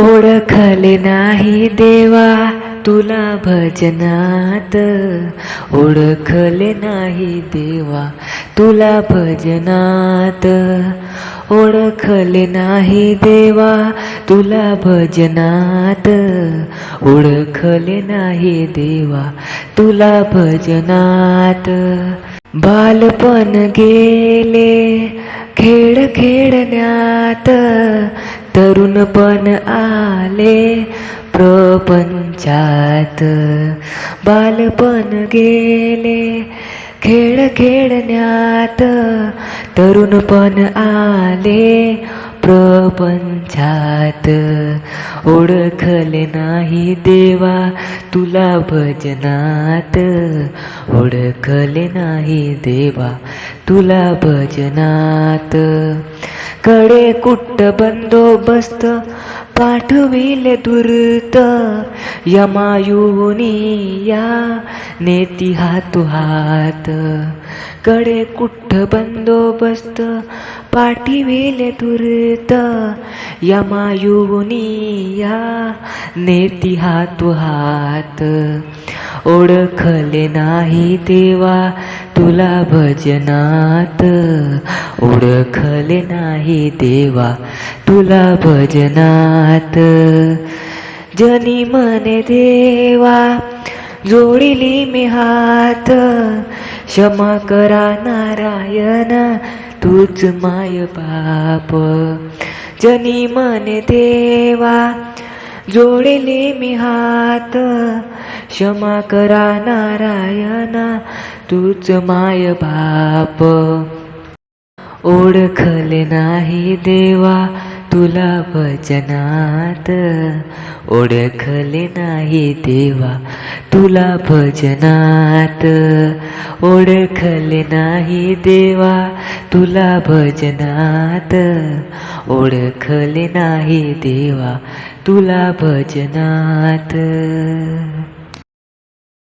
ओळखले नाही देवा तुला भजनात, ओळखले नाही देवा तुला भजनात, ओळखले नाही देवा तुला भजनात, ओळखले नाही देवा तुला भजनात. बालपण गेले खेळ खेळण्यात, तरुणपण आले प्रपंचात. बालपण गेले खेळ खेळण्यात, तरुणपण आले प्रपंचात. ओळखले नाही देवा तुला भजनात, ओळखले नाही देवा तुला भजनात. कडे कुट्ट बंदोबस्त पाठविले दूरत, यमायुनी या नेती हातोहात. कडे कुट्ट बंदोबस्त पाठविले दूरत, यमायुनी या नेती हातोहात. ओळखले नाही देवा तुला भजनात, ओळखले नाही देवा तुला भजनात. जनी मने देवा जोडिली मी हात, क्षमा करा नारायण तूच माय बाप. जनी मने देवा जोडिले मी हात, क्षमा करा नारायण तूच माय बाप. ओळखले नाही देवा तुला भजनात, ओळखले नाही देवा तुला भजनात, ओळखले नाही देवा तुला भजनात, ओळखले नाही देवा तुला भजनात.